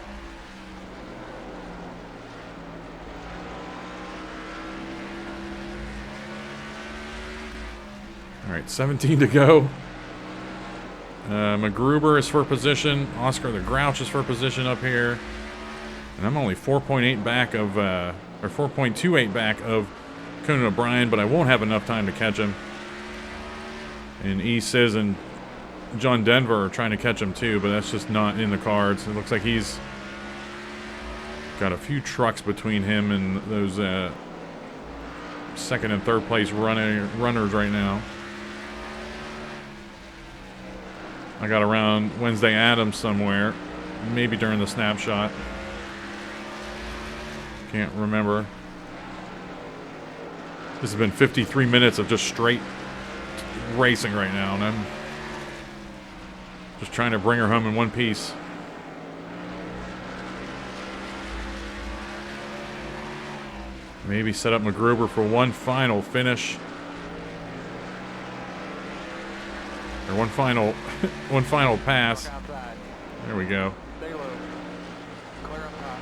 All right, 17 to go. MacGruber is for position. Oscar the Grouch is for position up here. And I'm only 4.8 back of, or 4.28 back of Conan O'Brien, but I won't have enough time to catch him. And E-Sizz and John Denver are trying to catch him too, but that's just not in the cards. It looks like he's got a few trucks between him and those second and third place runners right now. I got around Wednesday Addams somewhere, maybe during the snapshot. Can't remember. This has been 53 minutes of just straight racing right now, and I'm just trying to bring her home in one piece. Maybe set up MacGruber for one final finish. Or one final pass. Outside. There we go. Stay low. Clear up top.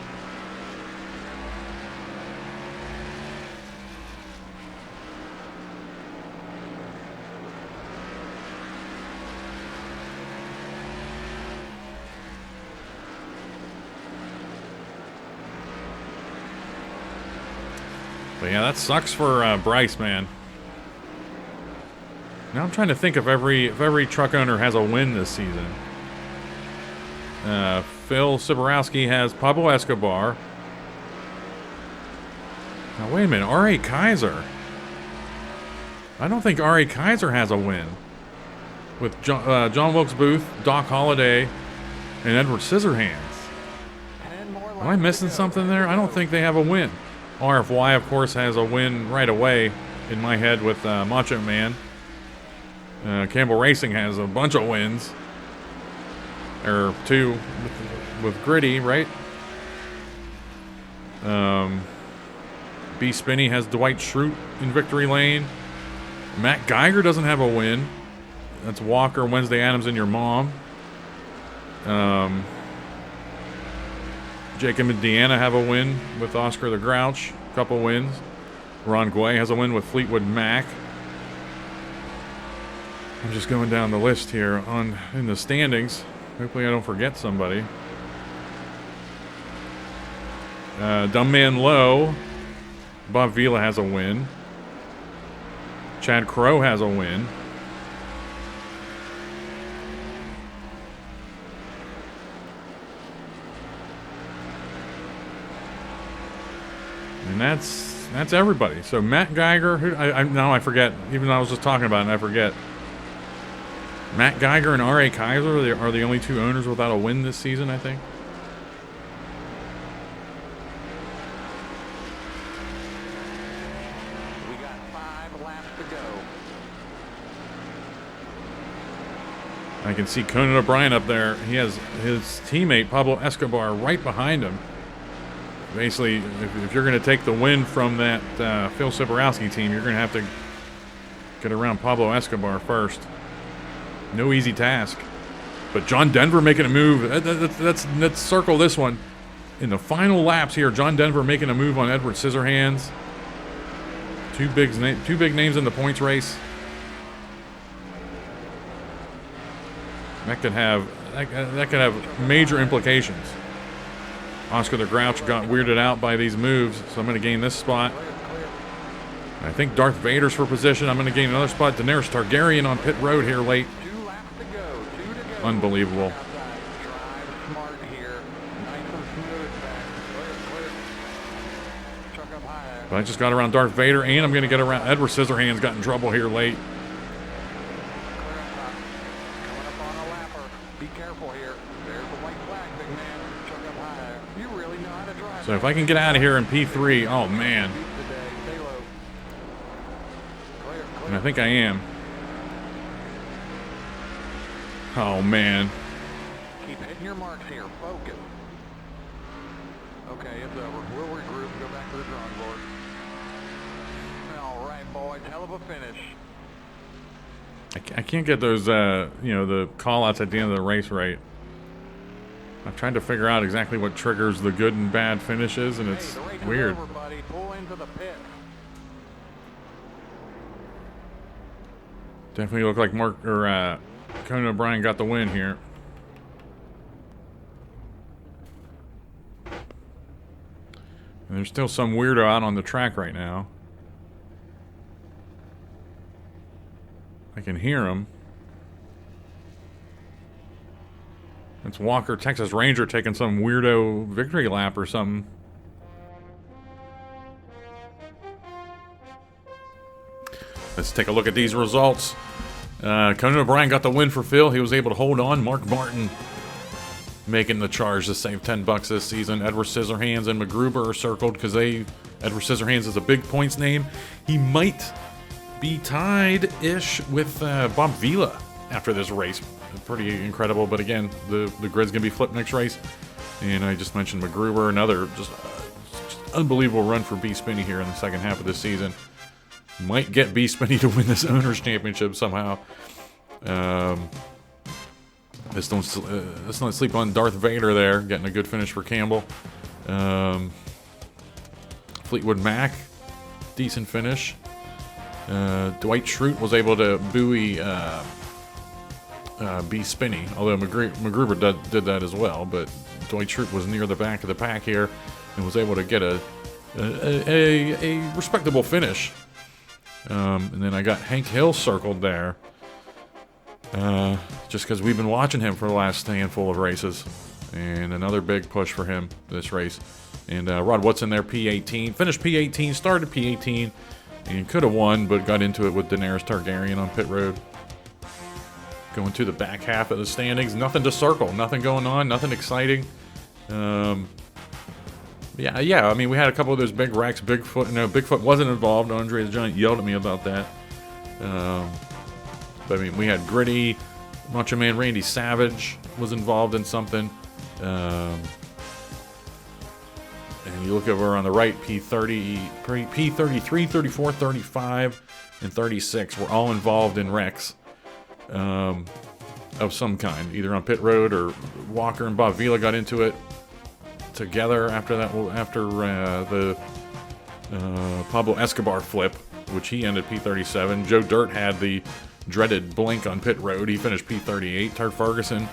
But yeah, that sucks for Bryce, man. Now I'm trying to think if every truck owner has a win this season. Phil Siborowski has Pablo Escobar. Now wait a minute, R.A. Kaiser. I don't think R.A. Kaiser has a win. With John Wilkes Booth, Doc Holliday, and Edward Scissorhands. Am I missing something there? I don't think they have a win. RFY, of course, has a win right away in my head with Macho Man. Campbell Racing has a bunch of wins. Or 2 with Gritty, right? B. Spinney has Dwight Schrute in Victory Lane. Matt Geiger doesn't have a win. That's Walker, Wednesday Adams, and your mom. Jacob and Deanna have a win with Oscar the Grouch. A couple wins. Ron Guay has a win with Fleetwood Mac. I'm just going down the list here in the standings. Hopefully I don't forget somebody. Dumb Man Low. Bob Vila has a win. Chad Crow has a win. And that's everybody. So Matt Geiger, now I forget. Even though I was just talking about it, and I forget. Matt Geiger and R.A. Kaiser are the only 2 owners without a win this season, I think. We got 5 laps to go. I can see Conan O'Brien up there. He has his teammate Pablo Escobar right behind him. Basically, if you're going to take the win from that Phil Siborowski team, you're going to have to get around Pablo Escobar first. No easy task. But John Denver making a move. Let's circle this one. In the final laps here, John Denver making a move on Edward Scissorhands. Two big names in the points race. That could have major implications. Oscar the Grouch got weirded out by these moves, so I'm going to gain this spot. I think Darth Vader's for position. I'm going to gain another spot. Daenerys Targaryen on pit road here late. 2 laps to go. 2 to go. Unbelievable. Drive smart here. Nice and smooth back. Clear. Chuck up high. But I just got around Darth Vader, and I'm going to get around Edward Scissorhands. Got in trouble here late. Clear up top. Coming up on a lapper. Be careful here. There's the white flag, big man. Chuck up high. You really know how to drive. So if I can get out of here in P3, oh man. Today. Stay low. Clear. And I think I am. Oh man. Keep hitting your marks here. Focus. Okay, it's over. We'll regroup. Go back to the drawing board. All right, boys. Hell of a finish. I can't get those, the call-outs at the end of the race right. I've tried to figure out exactly what triggers the good and bad finishes, and it's Hey, the race is weird. over, buddy. Pull into the pit. Definitely look like Conan O'Brien got the win here. And there's still some weirdo out on the track right now. I can hear him. It's Walker, Texas Ranger, taking some weirdo victory lap or something. Let's take a look at these results. Conan O'Brien got the win for Phil. He was able to hold on. Mark Martin making the charge to save $10 this season. Edward Scissorhands and MacGruber are circled because Edward Scissorhands is a big points name. He might be tied-ish with Bob Vila after this race. Pretty incredible, but again, the grid's going to be flipped next race. And I just mentioned MacGruber, another just unbelievable run for B. Spinney here in the second half of this season. Might get B. Spinney to win this Owners' Championship somehow. Let's not sleep on Darth Vader there, getting a good finish for Campbell. Fleetwood Mac, decent finish. Dwight Schrute was able to buoy B. Spinney, although MacGruber did that as well, but Dwight Schrute was near the back of the pack here and was able to get a a respectable finish. And then I got Hank Hill circled there. Just because we've been watching him for the last handful of races. And another big push for him this race. And Rod Woodson there, P18. Finished P18, started P18. And could have won, but got into it with Daenerys Targaryen on pit road. Going to the back half of the standings. Nothing to circle. Nothing going on. Nothing exciting. Yeah. I mean, we had a couple of those big wrecks. Bigfoot wasn't involved. Andre the Giant yelled at me about that. But I mean, we had Gritty. Macho Man Randy Savage was involved in something. And you look over on the right, P33, 34, 35, and 36 were all involved in wrecks of some kind, either on pit road or Walker and Bob Vila got into it together after the Pablo Escobar flip, which he ended P37. Joe Dirt had the dreaded blink on pit road. He finished P38. Turd Ferguson,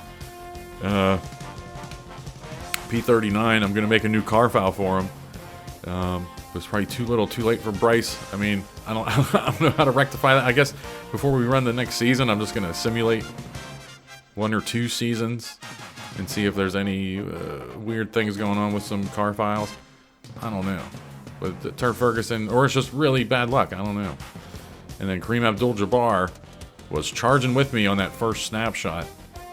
P39. I'm going to make a new car foul for him. It was probably too little, too late for Bryce. I mean, I don't know how to rectify that. I guess before we run the next season, I'm just going to simulate 1 or 2 seasons and see if there's any weird things going on with some car files. I don't know. But Turd Ferguson, or it's just really bad luck. I don't know. And then Kareem Abdul-Jabbar was charging with me on that first snapshot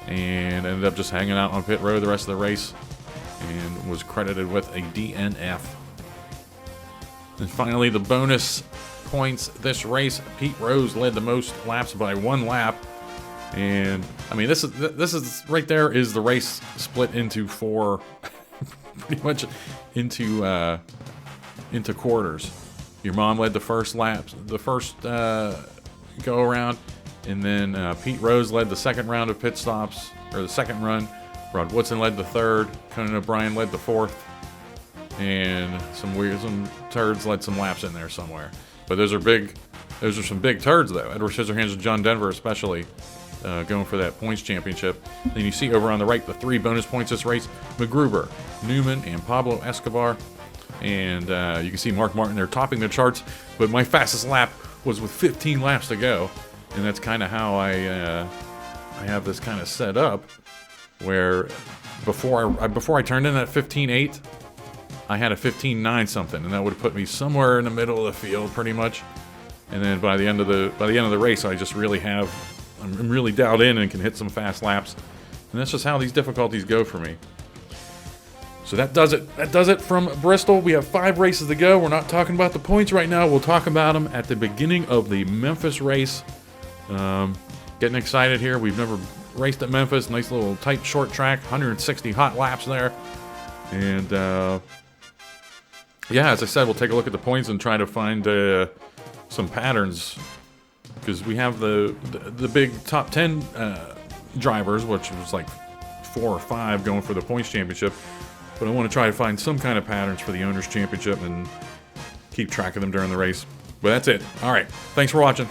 and ended up just hanging out on pit road the rest of the race and was credited with a DNF. And finally, the bonus points this race. Pete Rose led the most laps by 1 lap. And I mean, this is right there is the race split into 4, pretty much into quarters. Your mom led the first laps, the first go around, and then Pete Rose led the second round of pit stops, or the second run. Rod Woodson led the third. Conan O'Brien led the fourth. And some turds led some laps in there somewhere. But those are some big turds though. Edward Scissorhands and John Denver especially going for that points championship. Then you see over on the right the 3 bonus points this race: McGruber, Newman, and Pablo Escobar. And you can see Mark Martin there topping the charts. But my fastest lap was with 15 laps to go, and that's kind of how I have this kind of set up, where before I turned in that 15.8. I had a 15.9 something, and that would have put me somewhere in the middle of the field, pretty much. And then by the end of the race, I'm really dialed in and can hit some fast laps. And that's just how these difficulties go for me. So that does it. That does it from Bristol. We have 5 races to go. We're not talking about the points right now. We'll talk about them at the beginning of the Memphis race. Getting excited here. We've never raced at Memphis. Nice little tight short track. 160 hot laps there. And yeah, as I said, we'll take a look at the points and try to find some patterns, because we have the big top 10 drivers, which was like 4 or 5 going for the points championship. But I want to try to find some kind of patterns for the Owners' Championship and keep track of them during the race. But that's it. All right. Thanks for watching.